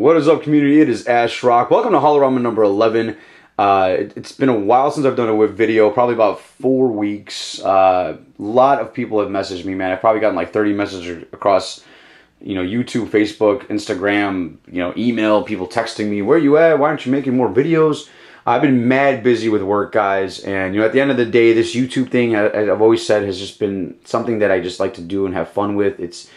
What is up, community? It is Ashrok. Welcome to Haularama number 11. It's been a while since I've done a video, probably about 4 weeks. A lot of people have messaged me, man. I've probably gotten like 30 messages across, YouTube, Facebook, Instagram, email, people texting me, where you at? Why aren't you making more videos? I've been mad busy with work, guys. And, at the end of the day, this YouTube thing, as I've always said, has just been something that I just like to do and have fun with. It's,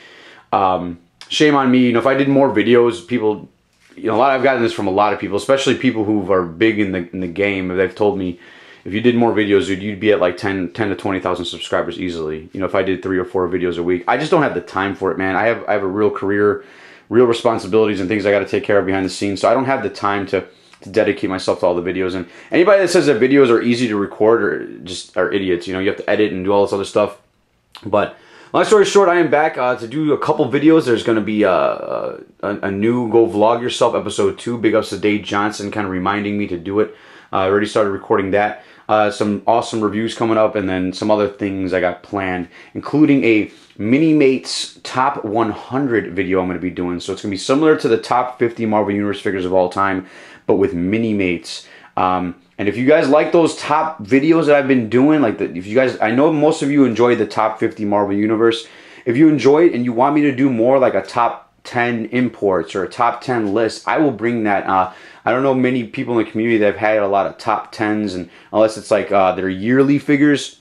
shame on me. If I did more videos, people, I've gotten this from a lot of people, especially people who are big in the game. They've told me, if you did more videos, dude, you'd be at like 10 to 20,000 subscribers easily. If I did 3 or 4 videos a week. I just don't have the time for it, man. I have a real career, real responsibilities and things I got to take care of behind the scenes. So I don't have the time to dedicate myself to all the videos. And anybody that says that videos are easy to record are idiots. You have to edit and do all this other stuff. But long story short, I am back to do a couple videos. There's going to be a new Go Vlog Yourself episode 2. Big ups to Dave Johnson, kind of reminding me to do it. I already started recording that. Some awesome reviews coming up, and then some other things I got planned, including a Mini-Mates Top 100 video I'm going to be doing. So it's going to be similar to the Top 50 Marvel Universe figures of all time, but with Mini-Mates. And if you guys like those top videos that I've been doing, I know most of you enjoy the top 50 Marvel Universe. If you enjoy it and you want me to do more like a top 10 imports or a top 10 list, I will bring that. I don't know many people in the community that have had a lot of top 10s, and unless it's like their yearly figures.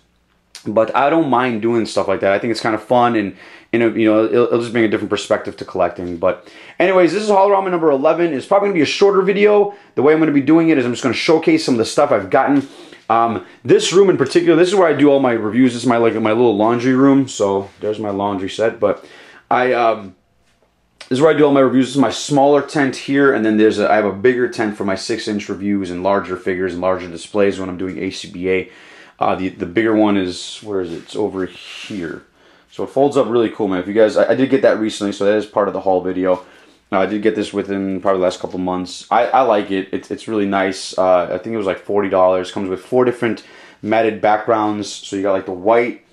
But I don't mind doing stuff like that. I think it's kind of fun, and it'll just bring a different perspective to collecting. But anyways, this is Haularama number 11. It's probably going to be a shorter video. The way I'm going to be doing it is I'm just going to showcase some of the stuff I've gotten. This room in particular, this is where I do all my reviews. This is my little laundry room. So there's my laundry set. But this is where I do all my reviews. This is my smaller tent here, and then I have a bigger tent for my 6-inch reviews and larger figures and larger displays when I'm doing ACBA. The bigger one is, where is it? It's over here. So it folds up really cool, man. If you guys, I did get that recently, so that is part of the haul video. I did get this within probably the last couple months. I like it. It's really nice. I think it was like $40. Comes with 4 different matted backgrounds. So you got like the white,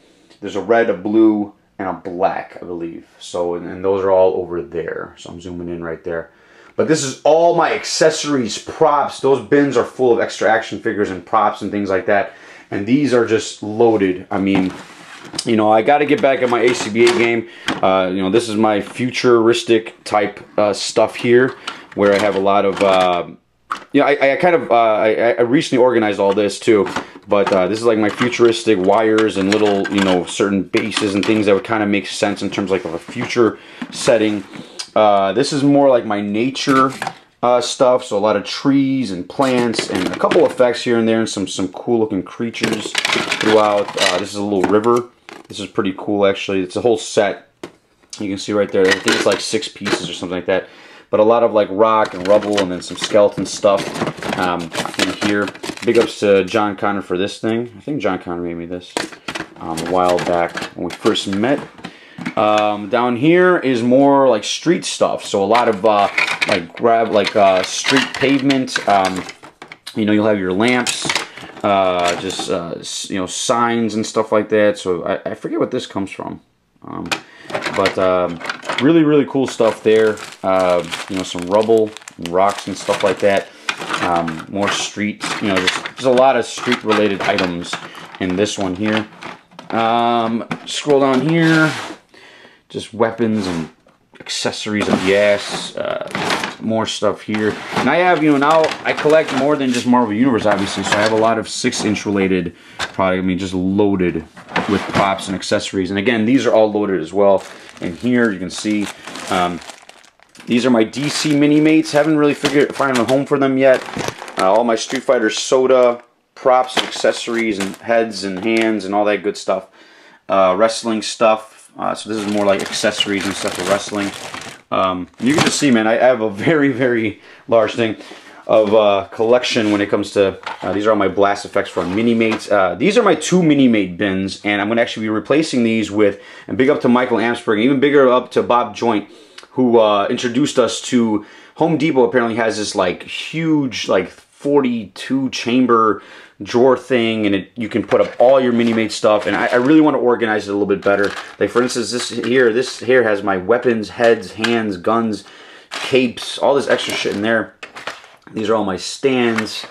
there's a red, a blue, and a black, I believe. So, and those are all over there. So I'm zooming in right there. But this is all my accessories, props. Those bins are full of extra action figures and props and things like that. And these are just loaded. I mean, I got to get back at my ACBA game. This is my futuristic type stuff here, where I have a lot of, I recently organized all this too. But this is like my futuristic wires and little, certain bases and things that would kind of make sense in terms of a future setting. This is more like my nature stuff, so a lot of trees and plants and a couple effects here and there, and some cool looking creatures throughout. This is a little river. This is pretty cool, actually. It's a whole set. You can see right there. I think it's like 6 pieces or something like that. But a lot of like rock and rubble, and then some skeleton stuff in here. Big ups to John Connor for this thing. I think John Connor made me this a while back when we first met. Down here is more like street stuff, so a lot of street pavement. You'll have your lamps, signs and stuff like that. So I forget what this comes from, but really cool stuff there. Some rubble and rocks and stuff like that. More street, there's a lot of street related items in this one here. Scroll down here. Just weapons and accessories of yes, more stuff here. And I have, now I collect more than just Marvel Universe, obviously, so I have a lot of 6-inch related product, just loaded with props and accessories. And again, these are all loaded as well. And here you can see, these are my DC Mini-Mates. Haven't really found a home for them yet. All my Street Fighter Soda props and accessories and heads and hands and all that good stuff. Wrestling stuff. So this is more like accessories and stuff for wrestling. You can just see, man, I have a very large thing of collection when it comes to, these are all my blast effects from Mini-Mates. These are my 2 Mini-Mate bins, and I'm going to actually be replacing these with, and big up to Michael Amsberg, and even bigger up to Bob Joint, who introduced us to Home Depot. Apparently has this like huge, like 42 chamber drawer thing, and you can put up all your Mini-Mate stuff, and I really want to organize it a little bit better. Like for instance, this here has my weapons, heads, hands, guns, capes, all this extra shit in there. These are all my stands.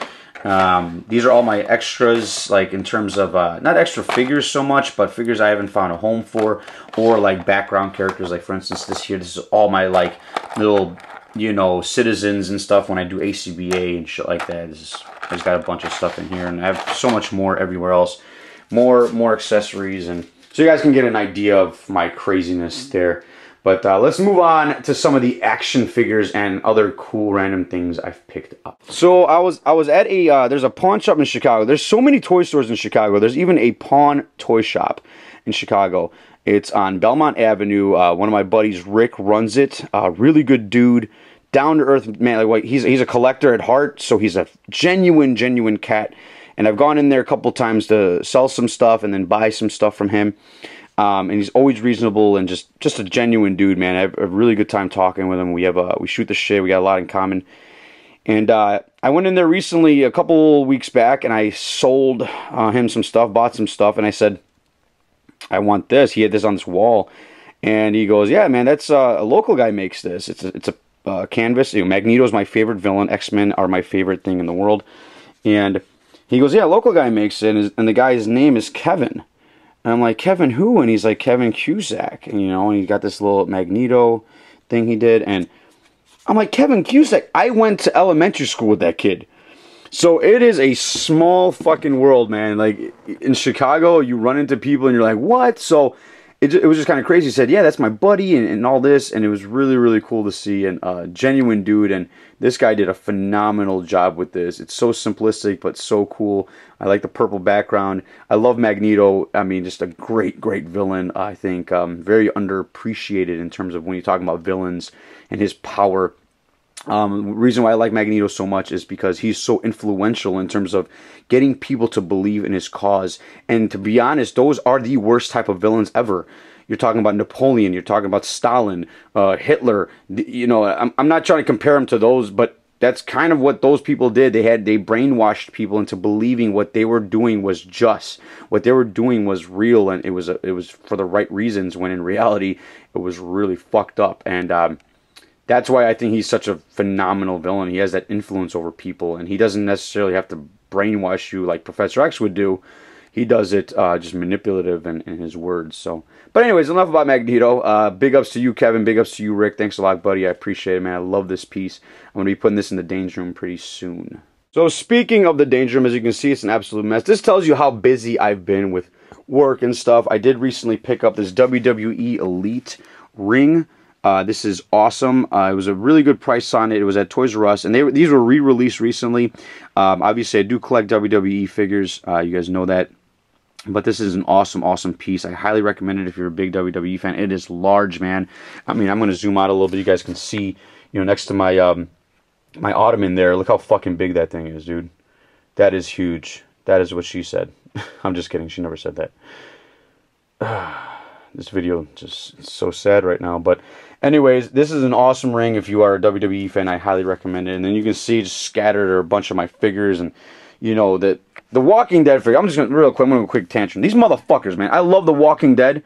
These are all my extras, like in terms of, not extra figures so much, but figures I haven't found a home for, or like background characters, like for instance this here, this is all my like little, you know, citizens and stuff when I do ACBA and shit like that. I just got a bunch of stuff in here, and I have so much more everywhere else. More accessories, and so you guys can get an idea of my craziness there. But let's move on to some of the action figures and other cool random things I've picked up. So I was at a there's a pawn shop in Chicago. There's so many toy stores in Chicago. There's even a pawn toy shop in Chicago. It's on Belmont Avenue. One of my buddies, Rick, runs it. Really good dude, down to earth man. Like he's a collector at heart, so he's a genuine cat. And I've gone in there a couple times to sell some stuff and then buy some stuff from him. And he's always reasonable and just a genuine dude, man. I have a really good time talking with him. We shoot the shit. We got a lot in common. And I went in there recently, a couple weeks back, and I sold him some stuff, bought some stuff, and I said, I want this. He had this on this wall, and he goes, yeah, man, that's a local guy makes this. It's a canvas. You know, Magneto's my favorite villain. X-Men are my favorite thing in the world. And he goes, yeah, local guy makes it, and the guy's name is Kevin. And I'm like, Kevin who? And he's like, Kevin Cusack. And, you know, and he's got this little Magneto thing he did. And I'm like, Kevin Cusack? I went to elementary school with that kid. So it is a small fucking world, man. Like, in Chicago, you run into people and you're like, what? So it was just kind of crazy. He said, yeah, that's my buddy and all this. And it was really cool to see. And genuine dude. And this guy did a phenomenal job with this. It's so simplistic, but so cool. I like the purple background. I love Magneto. I mean, just a great villain, I think. Very underappreciated in terms of when you're talking about villains and his power. The reason why I like Magneto so much is because he's so influential in terms of getting people to believe in his cause. And to be honest, those are the worst type of villains ever. You're talking about Napoleon, you're talking about Stalin, Hitler. You know, I'm not trying to compare him to those, but that's kind of what those people did. They brainwashed people into believing what they were doing was just, what they were doing was real, and it was for the right reasons, when in reality it was really fucked up. And that's why I think he's such a phenomenal villain. He has that influence over people, and he doesn't necessarily have to brainwash you like Professor X would do. He does it just manipulative in his words. So, but anyways, enough about Magneto. Big ups to you, Kevin. Big ups to you, Rick. Thanks a lot, buddy. I appreciate it, man. I love this piece. I'm going to be putting this in the Danger Room pretty soon. So speaking of the Danger Room, as you can see, it's an absolute mess. This tells you how busy I've been with work and stuff. I did recently pick up this WWE Elite ring. This is awesome. It was a really good price on it. It was at Toys R Us, and these were re-released recently. Obviously, I do collect WWE figures. You guys know that. But this is an awesome piece. I highly recommend it if you're a big WWE fan. It is large, man. I mean, I'm going to zoom out a little bit. You guys can see, you know, next to my my ottoman there. Look how fucking big that thing is, dude. That is huge. That is what she said. I'm just kidding. She never said that. This video just so sad right now. But anyways, this is an awesome ring. If you are a WWE fan, I highly recommend it. And then you can see just scattered are a bunch of my figures, and you know that the Walking Dead figure. I'm just gonna real quick. I'm gonna go quick tantrum. These motherfuckers, man. I love the Walking Dead,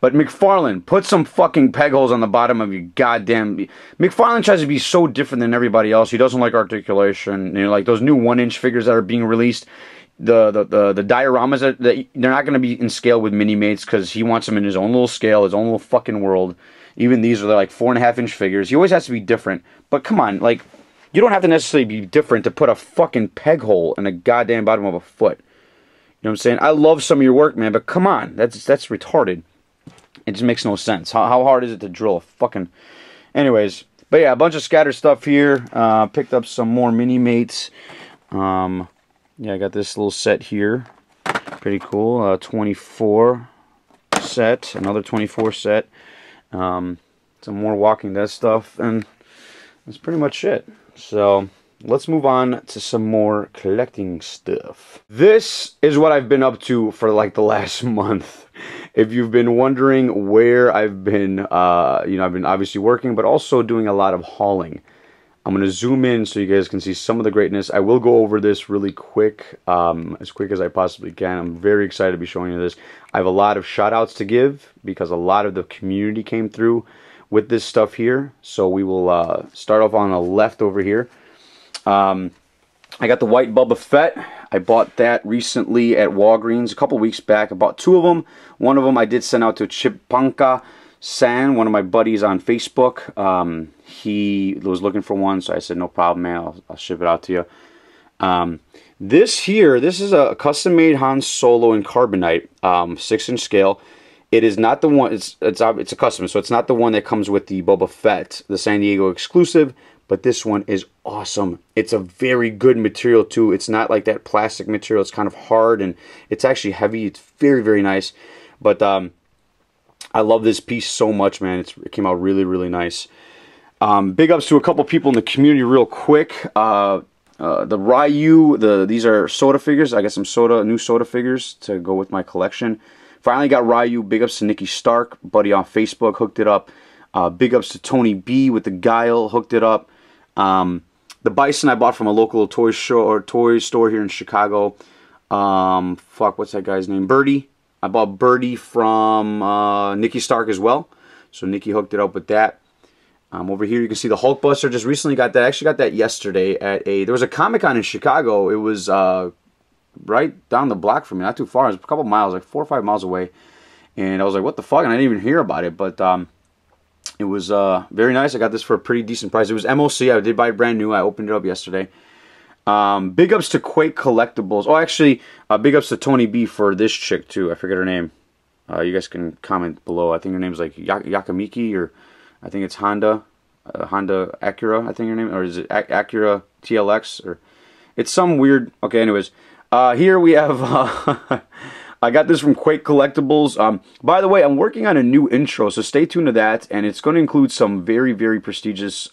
but McFarlane, put some fucking peg holes on the bottom of your goddamn. McFarlane tries to be so different than everybody else. He doesn't like articulation. You know, like those new 1-inch figures that are being released. The dioramas that they're not going to be in scale with mini mates because he wants them in his own little scale, his own little fucking world. Even these are like 4.5-inch figures. He always has to be different. But come on, like, you don't have to necessarily be different to put a fucking peg hole in the goddamn bottom of a foot. You know what I'm saying? I love some of your work, man, but come on, that's retarded. It just makes no sense. How hard is it to drill a fucking? Anyways, but yeah, a bunch of scattered stuff here. Picked up some more mini mates. Yeah, I got this little set here. Pretty cool. 24 set. Another 24 set. Some more Walking Dead stuff. And that's pretty much it. So, let's move on to some more collecting stuff. This is what I've been up to for like the last month. If you've been wondering where I've been, you know, I've been obviously working, but also doing a lot of hauling. I'm going to zoom in so you guys can see some of the greatness. I will go over this really quick, as quick as I possibly can. I'm very excited to be showing you this. I have a lot of shout outs to give because a lot of the community came through with this stuff here. So we will start off on the left over here. I got the white Boba Fett. I bought that recently at Walgreens a couple weeks back. I bought 2 of them. One of them I did send out to Chipanka San, one of my buddies on Facebook. He was looking for one, so I said, no problem, man. I'll ship it out to you. This is a custom-made Han Solo in carbonite, 6-inch scale. It is not the one. It's a custom, so it's not the one that comes with the Boba Fett, the San Diego exclusive. But this one is awesome. It's a very good material too. It's not like that plastic material. It's kind of hard and it's actually heavy. It's very, very nice. But I love this piece so much, man. It came out really, really nice. Big ups to a couple people in the community real quick. The Ryu, these are soda figures. I got some new soda figures to go with my collection. Finally got Ryu. Big ups to Nikki Stark, buddy on Facebook, hooked it up. Big ups to Tony B with the Guile, hooked it up. The Bison I bought from a local toy store here in Chicago. What's that guy's name? Birdie. I bought Birdie from Nikki Stark as well. So Nikki hooked it up with that. Over here you can see the Hulkbuster. Just recently got that. I actually got that yesterday at there was a Comic-Con in Chicago. It was right down the block from me, not too far. It was a couple miles, like 4 or 5 miles away. And I was like, what the fuck? And I didn't even hear about it. But it was very nice. I got this for a pretty decent price. It was MOC. I did buy it brand new. I opened it up yesterday. Big ups to Quake Collectibles. Oh, actually, big ups to Tony B for this chick, too. I forget her name. You guys can comment below. I think her name's like Yakamiki, or I think it's Honda. Honda Acura, I think her name. Or is it Acura TLX? Or it's some weird... Okay, anyways. Here we have... I got this from Quake Collectibles. By the way, I'm working on a new intro, so stay tuned to that. And it's going to include some very, very prestigious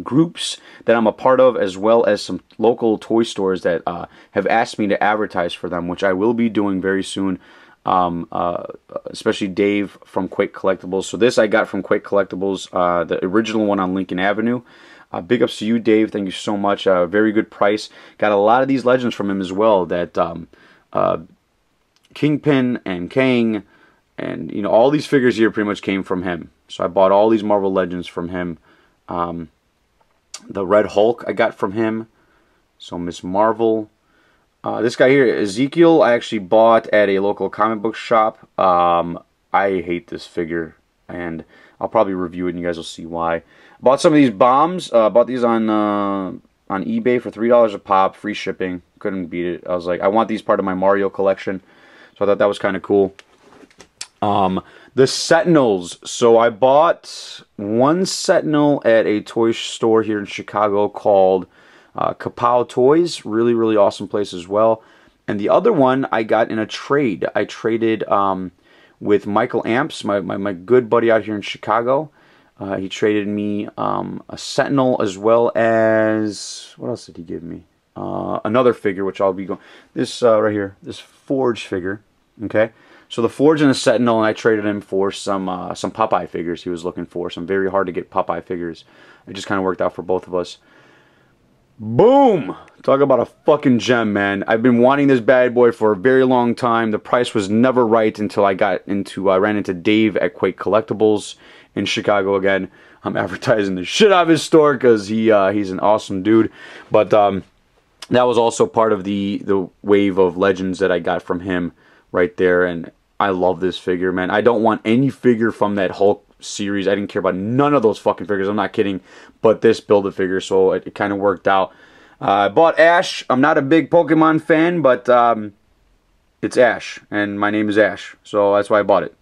groups that I'm a part of, as well as some local toy stores that have asked me to advertise for them, which I will be doing very soon. Especially Dave from Quake Collectibles. So this I got from Quake Collectibles, the original one on Lincoln Avenue. Big ups to you, Dave. Thank you so much. Very good price. Got a lot of these legends from him as well. That Kingpin and Kang, and all these figures here pretty much came from him. So I bought all these Marvel Legends from him. The Red Hulk I got from him. So Miss Marvel. This guy here, Ezekiel, I actually bought at a local comic book shop. I hate this figure, and I'll probably review it, and you guys will see why. Bought some of these bombs. Bought these on eBay for $3 a pop, free shipping. Couldn't beat it. I was like, I want these part of my Mario collection. So I thought that was kind of cool. The Sentinels. So I bought one Sentinel at a toy store here in Chicago called Kapow Toys. Really, really awesome place as well. And the other one I got in a trade. I traded with Michael Amps, my good buddy out here in Chicago. He traded me a Sentinel, as well as... What else did he give me? Another figure, which I'll be going... This right here. This Forge figure. Okay? So the Forge and the Sentinel, and I traded him for some Popeye figures he was looking for. Some very hard to get Popeye figures. It just kind of worked out for both of us. Boom! Talk about a fucking gem, man. I've been wanting this bad boy for a very long time. The price was never right until I ran into Dave at Quake Collectibles in Chicago again. I'm advertising the shit out of his store because he's an awesome dude. But that was also part of the wave of legends that I got from him right there. And I love this figure, man. I don't want any figure from that Hulk series. I didn't care about none of those fucking figures. I'm not kidding. But this Build-A-Figure, so it kind of worked out. I bought Ash. I'm not a big Pokemon fan, but it's Ash, and my name is Ash, so that's why I bought it.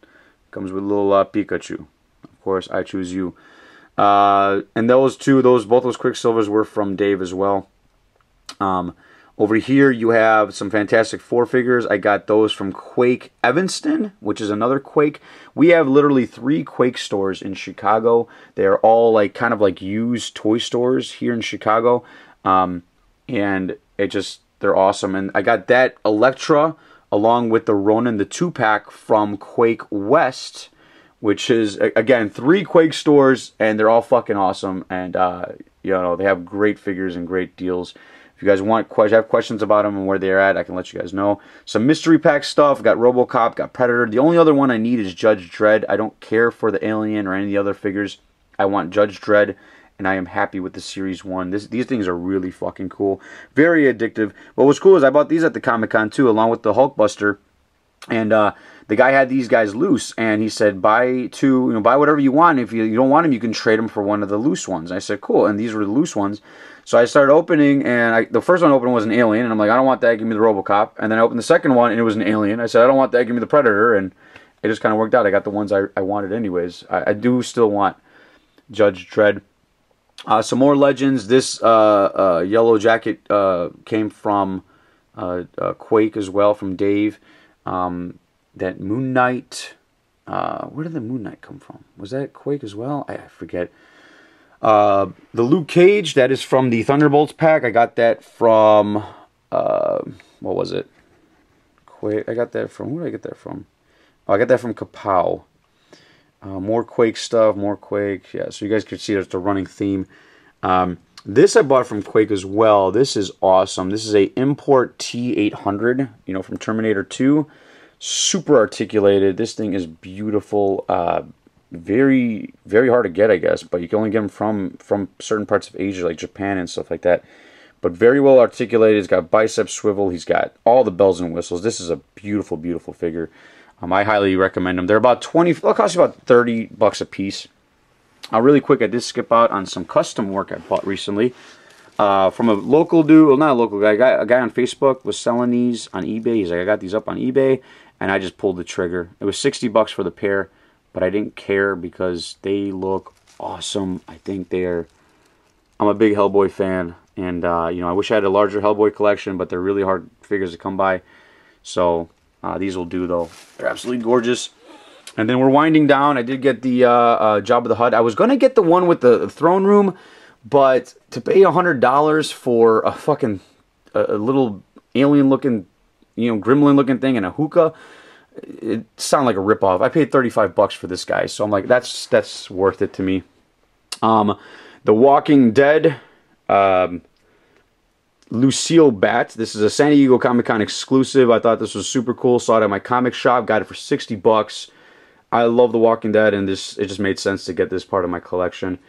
Comes with a little Pikachu. Of course, I choose you. And both those Quicksilvers were from Dave as well. Over here, you have some Fantastic Four figures. I got those from Quake Evanston, which is another Quake. We have literally 3 Quake stores in Chicago. They're all kind of used toy stores here in Chicago. And they're awesome. And I got that Elektra along with the Ronin, the 2-pack from Quake West, which is, again, 3 Quake stores, and they're all fucking awesome. And, they have great figures and great deals. If you guys have questions about them and where they're at, I can let you guys know. Some mystery pack stuff. Got RoboCop, got Predator. The only other one I need is Judge Dredd. I don't care for the Alien or any of the other figures. I want Judge Dredd, and I am happy with the Series 1. These things are really fucking cool. Very addictive. But what's cool is I bought these at the Comic-Con too, along with the Hulkbuster. And the guy had these guys loose, and he said, buy whatever you want. If you don't want them, you can trade them for one of the loose ones. I said, cool. And these were the loose ones. So I started opening, and the first one I opened was an Alien, and I'm like, I don't want that. Give me the RoboCop. And then I opened the second one, and it was an Alien. I said, I don't want that. Give me the Predator. And it just kind of worked out. I got the ones I wanted anyways. I do still want Judge Dredd. Some more Legends. This yellow jacket came from Quake as well, from Dave. That Moon Knight, where did the Moon Knight come from? Was that Quake as well? I forget. The Luke Cage, that is from the Thunderbolts pack. I got that from, what was it? Quake. I got that from, where did I get that from? Oh, I got that from Kapow. More Quake stuff, more Quake. Yeah, so you guys can see it's a running theme. This I bought from Quake as well. This is awesome. This is a Import T800, from Terminator 2. Super articulated. This thing is beautiful. Very, very hard to get, I guess, but you can only get them from certain parts of Asia, like Japan and stuff like that. But very well articulated. He's got bicep swivel. He's got all the bells and whistles. This is a beautiful, beautiful figure. I highly recommend them. They're about they'll cost you about $30 a piece. Really quick, I did skip out on some custom work I bought recently from a local dude. Well, not a local guy. A guy on Facebook was selling these on eBay. He's like, I got these up on eBay, and I just pulled the trigger. It was $60 for the pair, but I didn't care because they look awesome. I think I'm a big Hellboy fan, and I wish I had a larger Hellboy collection, but they're really hard figures to come by. So these will do, though. They're absolutely gorgeous. And then we're winding down. I did get the Jabba the Hutt. I was going to get the one with the throne room, but to pay $100 for a fucking a little alien-looking, gremlin-looking thing and a hookah, it sounded like a ripoff. I paid $35 for this guy, so I'm like, that's worth it to me. The Walking Dead, Lucille Bat. This is a San Diego Comic-Con exclusive. I thought this was super cool. Saw it at my comic shop. Got it for $60. I love The Walking Dead, and it just made sense to get this part of my collection.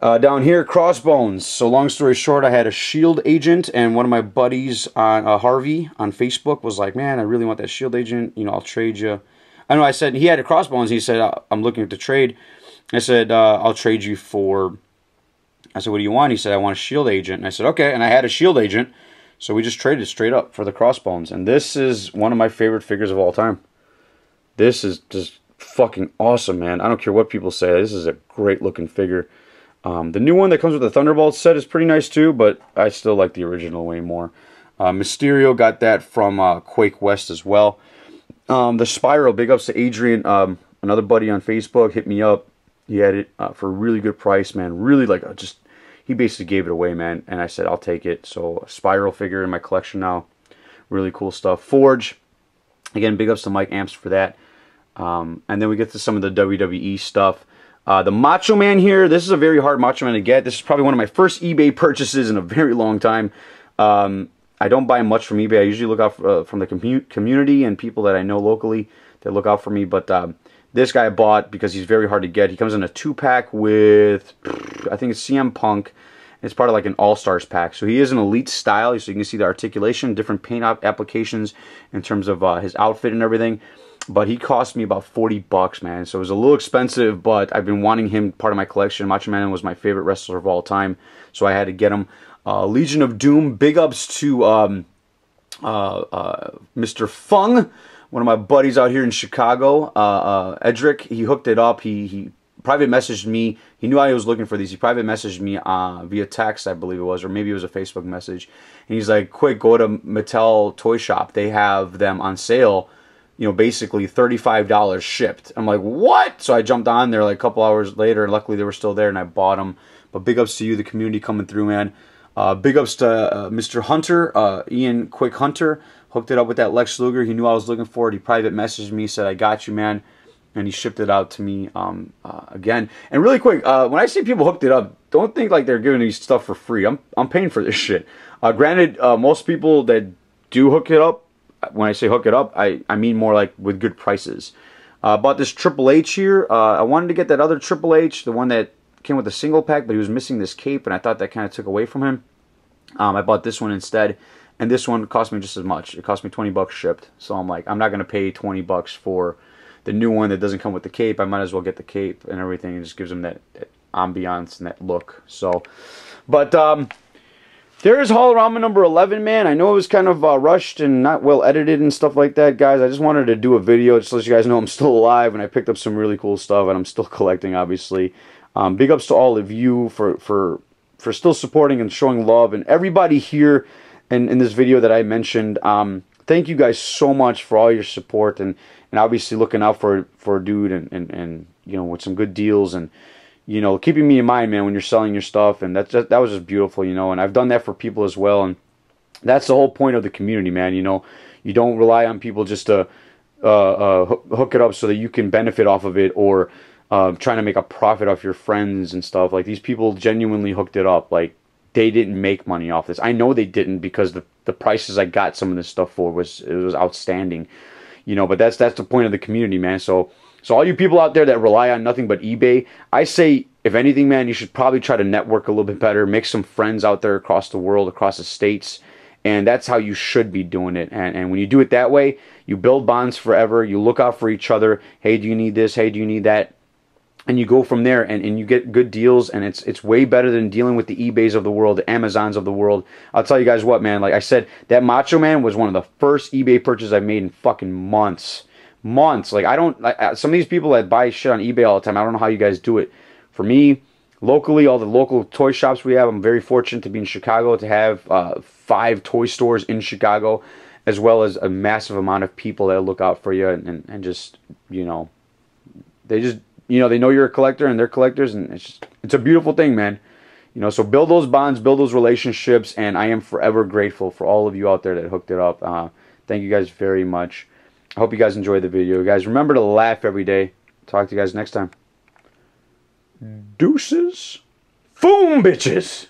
Down here, Crossbones. So long story short, I had a S.H.I.E.L.D. agent, and one of my buddies, on Harvey, on Facebook, was like, man, I really want that S.H.I.E.L.D. agent. I'll trade you. I said, he had a Crossbones. He said, I'm looking to trade. I said, I'll trade you for... I said, what do you want? He said, I want a S.H.I.E.L.D. agent. And I said, okay. And I had a S.H.I.E.L.D. agent, so we just traded straight up for the Crossbones. And this is one of my favorite figures of all time. This is just fucking awesome, man. I don't care what people say. This is a great looking figure. The new one that comes with the Thunderbolts set is pretty nice too, but I still like the original way more. Mysterio, got that from Quake West as well. The Spiral, big ups to Adrian, another buddy on Facebook, hit me up. He had it for a really good price, man. Really, he basically gave it away, man. And I said, I'll take it. So, a Spiral figure in my collection now. Really cool stuff. Forge, again, big ups to Mike Amps for that. And then we get to some of the WWE stuff. The Macho Man here, this is a very hard Macho Man to get. This is probably one of my first eBay purchases in a very long time. I don't buy much from eBay. I usually look out from the community and people that I know locally that look out for me. But this guy I bought because he's very hard to get. He comes in a 2-pack with, I think it's CM Punk. It's part of like an All-Stars pack. So he is an elite style, so you can see the articulation, different paint applications in terms of his outfit and everything. But he cost me about $40, man. So it was a little expensive, but I've been wanting him part of my collection. Macho Man was my favorite wrestler of all time, so I had to get him. Legion of Doom, big ups to Mr. Fung, one of my buddies out here in Chicago. Edric, he hooked it up. He private messaged me. He knew I was looking for these. He private messaged me via text, I believe it was, or maybe it was a Facebook message. And he's like, quick, go to Mattel Toy Shop. They have them on sale. Basically $35 shipped. I'm like, what? So I jumped on there like a couple hours later, and luckily they were still there, and I bought them. But big ups to you, the community coming through, man. Big ups to Mr. Hunter, Ian Quick Hunter. Hooked it up with that Lex Luger. He knew I was looking for it. He private messaged me, said, I got you, man. and he shipped it out to me again. And really quick, when I see people hooked it up, don't think like they're giving me stuff for free. I'm paying for this shit. Granted, most people that do hook it up, when I say hook it up, I mean more like with good prices. Bought this Triple H here. I wanted to get that other Triple H, the one that came with a single pack, but he was missing this cape, and I thought that kind of took away from him. I bought this one instead, and this one cost me just as much. It cost me 20 bucks shipped. So I'm like, I'm not going to pay 20 bucks for the new one that doesn't come with the cape. I might as well get the cape and everything. It just gives them that ambiance and that look. So, but there is Haularama number 11, man. I know it was kind of rushed and not well edited and stuff like that, guys. I just wanted to do a video just to let you guys know I'm still alive, and I picked up some really cool stuff, and I'm still collecting, obviously. Big ups to all of you for still supporting and showing love, and everybody here in this video that I mentioned. Thank you guys so much for all your support, and obviously looking out for a dude and you know, with some good deals, and you know, keeping me in mind, man, when you're selling your stuff. And that was just beautiful, you know. And I've done that for people as well, and that's the whole point of the community, man. You know, you don't rely on people just to hook it up so that you can benefit off of it, or trying to make a profit off your friends and stuff. Like, these people genuinely hooked it up. Like, they didn't make money off this. I know they didn't, because the prices I got some of this stuff for was outstanding, you know. But that's the point of the community, man. So all you people out there that rely on nothing but eBay, I say, if anything, man, you should probably try to network a little bit better, make some friends out there across the world, across the states, and that's how you should be doing it. And when you do it that way, you build bonds forever. You look out for each other. Hey, do you need this? Hey, do you need that? And you go from there, and you get good deals, and it's way better than dealing with the eBays of the world, the Amazons of the world. I'll tell you guys what, man, like I said, that Macho Man was one of the first eBay purchases I made in fucking months. Like, some of these people that buy shit on eBay all the time, I don't know how you guys do it. For me, locally, all the local toy shops we have, I'm very fortunate to be in Chicago, to have 5 toy stores in Chicago, as well as a massive amount of people that look out for you, and just, you know, they just, you know, they know you're a collector and they're collectors, and it's a beautiful thing, man. You know, so build those bonds, build those relationships, and I am forever grateful for all of you out there that hooked it up. Thank you guys very much. I hope you guys enjoyed the video. Guys, remember to laugh every day. Talk to you guys next time. Deuces. Boom, bitches.